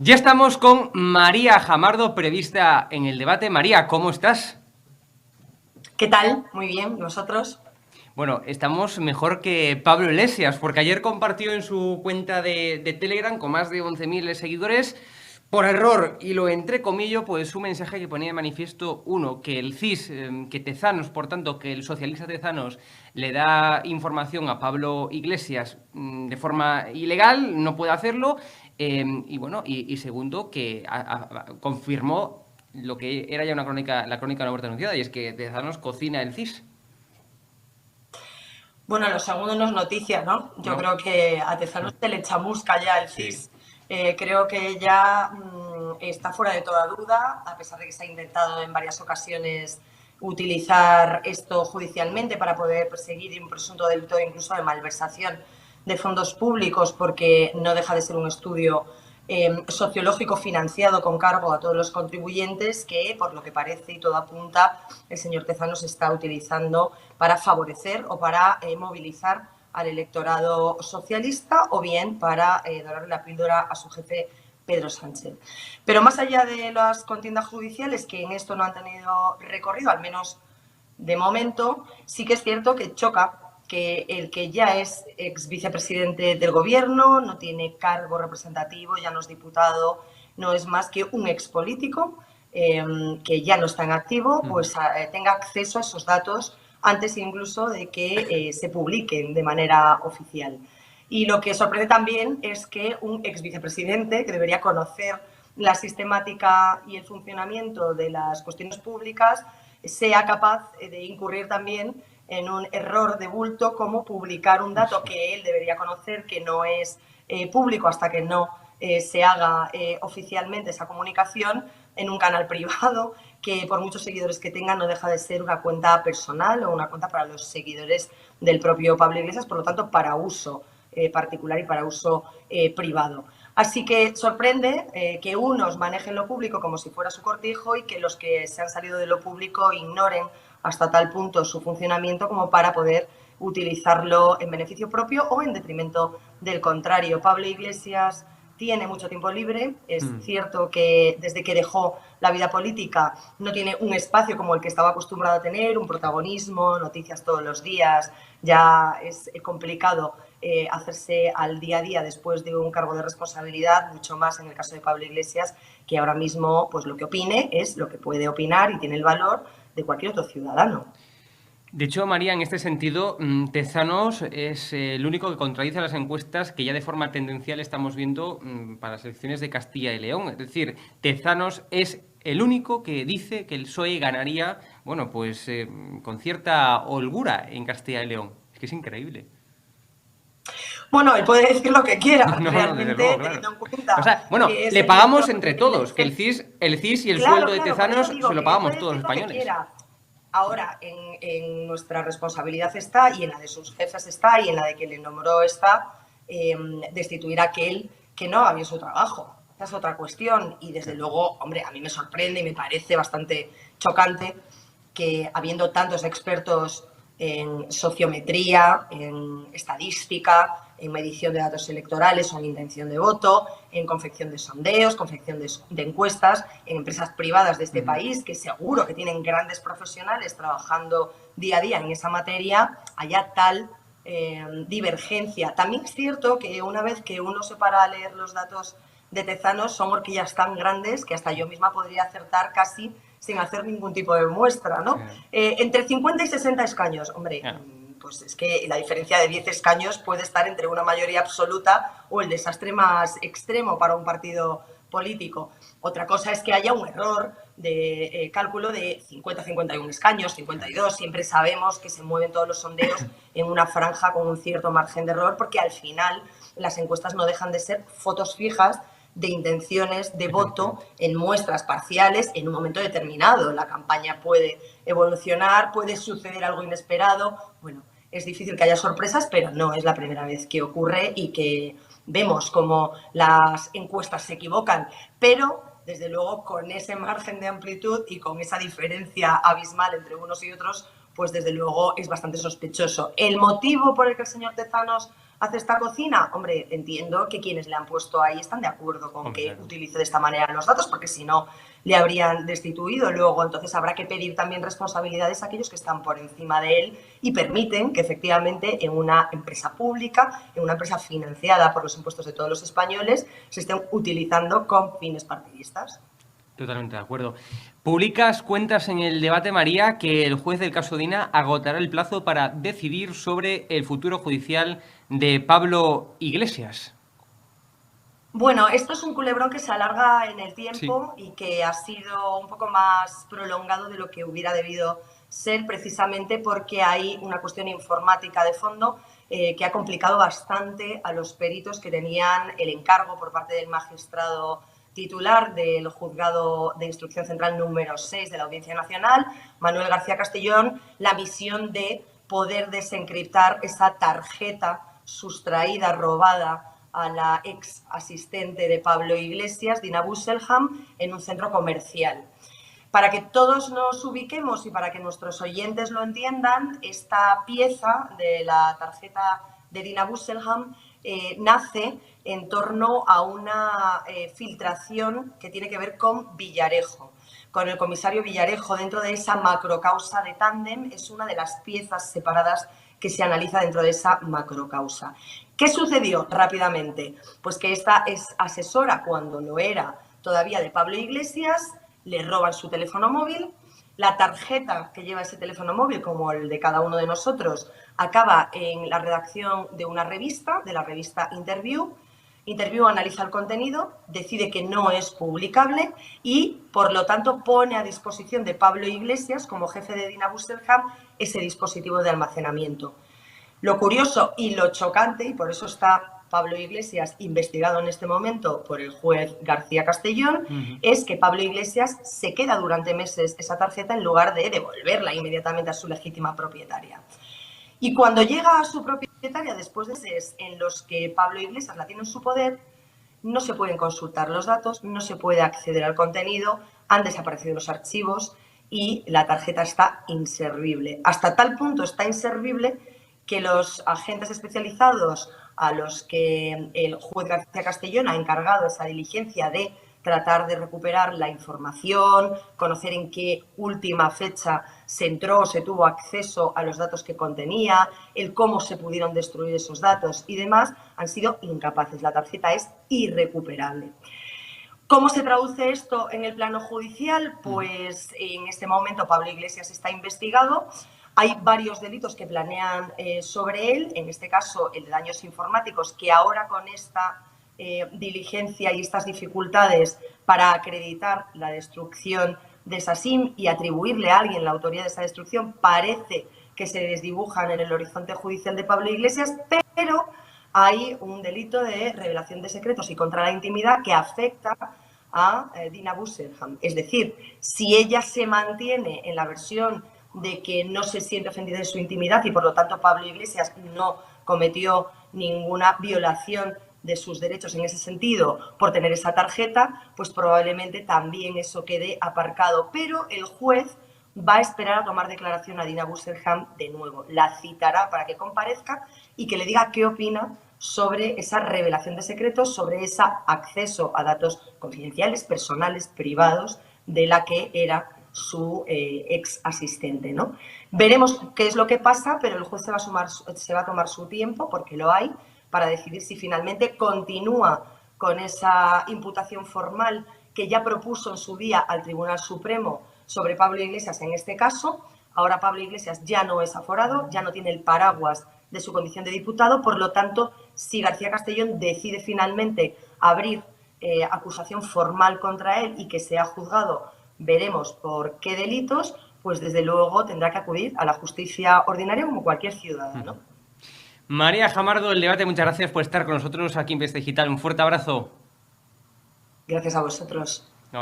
Ya estamos con María Jamardo, periodista en el debate. María, ¿cómo estás? ¿Qué tal? Muy bien, ¿vosotros? Bueno, estamos mejor que Pablo Iglesias, porque ayer compartió en su cuenta de Telegram con más de 11.000 seguidores, por error, y lo entrecomillo, pues un mensaje que ponía de manifiesto, uno, que el CIS, que Tezanos, por tanto, que el socialista Tezanos le da información a Pablo Iglesias de forma ilegal, no puede hacerlo, y bueno, y segundo, que confirmó lo que era ya una crónica, la crónica de una muerte anunciada, y es que Tezanos cocina el CIS, Bueno, lo segundo no es noticia, ¿no? Yo ¿no? creo que a Tezanos se le chamusca ya el Sí. CIS. Creo que ya está fuera de toda duda, a pesar de que se ha intentado en varias ocasiones utilizar esto judicialmente para poder perseguir un presunto delito incluso de malversación de fondos públicos, porque no deja de ser un estudio sociológico financiado con cargo a todos los contribuyentes que, por lo que parece y todo apunta, el señor Tezanos está utilizando para favorecer o para movilizar al electorado socialista o bien para darle la píldora a su jefe Pedro Sánchez. Pero más allá de las contiendas judiciales, que en esto no han tenido recorrido, al menos de momento, sí que es cierto que choca que el que ya es ex vicepresidente del gobierno, no tiene cargo representativo, ya no es diputado, no es más que un ex político que ya no está en activo, pues tenga acceso a esos datos antes incluso de que se publiquen de manera oficial. Y lo que sorprende también es que un ex vicepresidente, que debería conocer la sistemática y el funcionamiento de las cuestiones públicas, sea capaz de incurrir también en un error de bulto como publicar un dato que él debería conocer, que no es público hasta que no se haga oficialmente esa comunicación en un canal privado que por muchos seguidores que tenga no deja de ser una cuenta personal o una cuenta para los seguidores del propio Pablo Iglesias, por lo tanto para uso particular y para uso privado. Así que sorprende que unos manejen lo público como si fuera su cortijo y que los que se han salido de lo público ignoren hasta tal punto su funcionamiento como para poder utilizarlo en beneficio propio o en detrimento del contrario. Pablo Iglesias tiene mucho tiempo libre. Es cierto que desde que dejó la vida política no tiene un espacio como el que estaba acostumbrado a tener, un protagonismo, noticias todos los días. Ya es complicado hacerse al día a día después de un cargo de responsabilidad, mucho más en el caso de Pablo Iglesias, que ahora mismo pues lo que opine es lo que puede opinar y tiene el valor de cualquier otro ciudadano. De hecho, María, en este sentido, Tezanos es el único que contradice las encuestas que ya de forma tendencial estamos viendo para las elecciones de Castilla y León. Es decir, Tezanos es el único que dice que el PSOE ganaría, bueno, pues con cierta holgura en Castilla y León. Es que es increíble. Bueno, él puede decir lo que quiera, No, no, desde luego, realmente claro. teniendo en O cuenta sea, bueno, que es le el pagamos director entre del... todos, que el CIS y el Claro, sueldo de claro, por eso Tezanos se digo lo que él pagamos puede todos los decir lo que españoles. quiera. Ahora, nuestra responsabilidad está, y en la de sus jefes está, y en la de quien le nombró está, destituir a aquel que no haga bien su trabajo. Esa es otra cuestión. Y desde Claro. luego, hombre, a mí me sorprende y me parece bastante chocante que habiendo tantos expertos en sociometría, en estadística, en medición de datos electorales o en intención de voto, en confección de sondeos, confección de encuestas, en empresas privadas de este país, que seguro que tienen grandes profesionales trabajando día a día en esa materia, haya tal divergencia. También es cierto que una vez que uno se para a leer los datos de Tezanos, son horquillas tan grandes que hasta yo misma podría acertar casi sin hacer ningún tipo de muestra, ¿no? Claro. Entre 50 y 60 escaños, hombre, Claro. pues es que la diferencia de 10 escaños puede estar entre una mayoría absoluta o el desastre más extremo para un partido político. Otra cosa es que haya un error de cálculo de 50-51 escaños, 52. Siempre sabemos que se mueven todos los sondeos en una franja con un cierto margen de error, porque al final las encuestas no dejan de ser fotos fijas de intenciones de voto Efectivamente. en muestras parciales en un momento determinado. La campaña puede evolucionar, puede suceder algo inesperado. Bueno, es difícil que haya sorpresas, pero no es la primera vez que ocurre y que vemos como las encuestas se equivocan, pero desde luego con ese margen de amplitud y con esa diferencia abismal entre unos y otros, pues desde luego es bastante sospechoso. El motivo por el que el señor Tezanos hace esta cocina? Hombre, entiendo que quienes le han puesto ahí están de acuerdo con que utilice de esta manera los datos, porque si no le habrían destituido luego. Entonces habrá que pedir también responsabilidades a aquellos que están por encima de él y permiten que efectivamente en una empresa pública, en una empresa financiada por los impuestos de todos los españoles, se estén utilizando con fines partidistas. Totalmente de acuerdo. Publicas, cuentas en el debate, María, que el juez del caso Dina agotará el plazo para decidir sobre el futuro judicial de Pablo Iglesias. Bueno, esto es un culebrón que se alarga en el tiempo y que ha sido un poco más prolongado de lo que hubiera debido ser, precisamente porque hay una cuestión informática de fondo que ha complicado bastante a los peritos que tenían el encargo por parte del magistrado titular del Juzgado de Instrucción Central número 6 de la Audiencia Nacional, Manuel García Castellón, la misión de poder desencriptar esa tarjeta sustraída, robada a la ex asistente de Pablo Iglesias, Dina Busselham, en un centro comercial. Para que todos nos ubiquemos y para que nuestros oyentes lo entiendan, esta pieza de la tarjeta de Dina Busselham nace en torno a una filtración que tiene que ver con Villarejo, con el comisario Villarejo. Dentro de esa macrocausa de Tándem es una de las piezas separadas que se analiza dentro de esa macrocausa. ¿Qué sucedió rápidamente? Pues que esta es asesora, cuando lo era todavía, de Pablo Iglesias, le roban su teléfono móvil, la tarjeta que lleva ese teléfono móvil, como el de cada uno de nosotros, acaba en la redacción de una revista, de la revista Interview. Interview analiza el contenido, decide que no es publicable y, por lo tanto, pone a disposición de Pablo Iglesias, como jefe de Dina Busselham, ese dispositivo de almacenamiento. Lo curioso y lo chocante, y por eso está Pablo Iglesias investigado en este momento por el juez García Castellón, es que Pablo Iglesias se queda durante meses esa tarjeta en lugar de devolverla inmediatamente a su legítima propietaria. Y cuando llega a su propietaria, después de meses en los que Pablo Iglesias la tiene en su poder, no se pueden consultar los datos, no se puede acceder al contenido, han desaparecido los archivos y la tarjeta está inservible. Hasta tal punto está inservible que los agentes especializados a los que el juez García Castellón ha encargado esa diligencia de tratar de recuperar la información, conocer en qué última fecha se entró o se tuvo acceso a los datos que contenía, el cómo se pudieron destruir esos datos y demás, han sido incapaces. La tarjeta es irrecuperable. ¿Cómo se traduce esto en el plano judicial? Pues en este momento Pablo Iglesias está investigado. Hay varios delitos que planean sobre él, en este caso el de daños informáticos, que ahora con esta diligencia y estas dificultades para acreditar la destrucción de esa SIM y atribuirle a alguien la autoría de esa destrucción, parece que se desdibujan en el horizonte judicial de Pablo Iglesias, pero hay un delito de revelación de secretos y contra la intimidad que afecta a Dina Busselham. Es decir, si ella se mantiene en la versión de que no se siente ofendida de su intimidad y por lo tanto Pablo Iglesias no cometió ninguna violación de sus derechos en ese sentido por tener esa tarjeta, pues probablemente también eso quede aparcado. Pero el juez va a esperar a tomar declaración a Dina Busselham de nuevo. La citará para que comparezca y que le diga qué opina sobre esa revelación de secretos, sobre ese acceso a datos confidenciales, personales, privados, de la que era su ex asistente, ¿no? Veremos qué es lo que pasa, pero el juez se va a tomar su tiempo, porque lo hay, para decidir si finalmente continúa con esa imputación formal que ya propuso en su día al Tribunal Supremo sobre Pablo Iglesias en este caso. Ahora Pablo Iglesias ya no es aforado, ya no tiene el paraguas de su condición de diputado, por lo tanto, si García Castellón decide finalmente abrir acusación formal contra él y que sea juzgado, veremos por qué delitos, pues desde luego tendrá que acudir a la justicia ordinaria como cualquier ciudadano. María Jamardo, el debate, muchas gracias por estar con nosotros aquí en Vesta Digital. Un fuerte abrazo. Gracias a vosotros.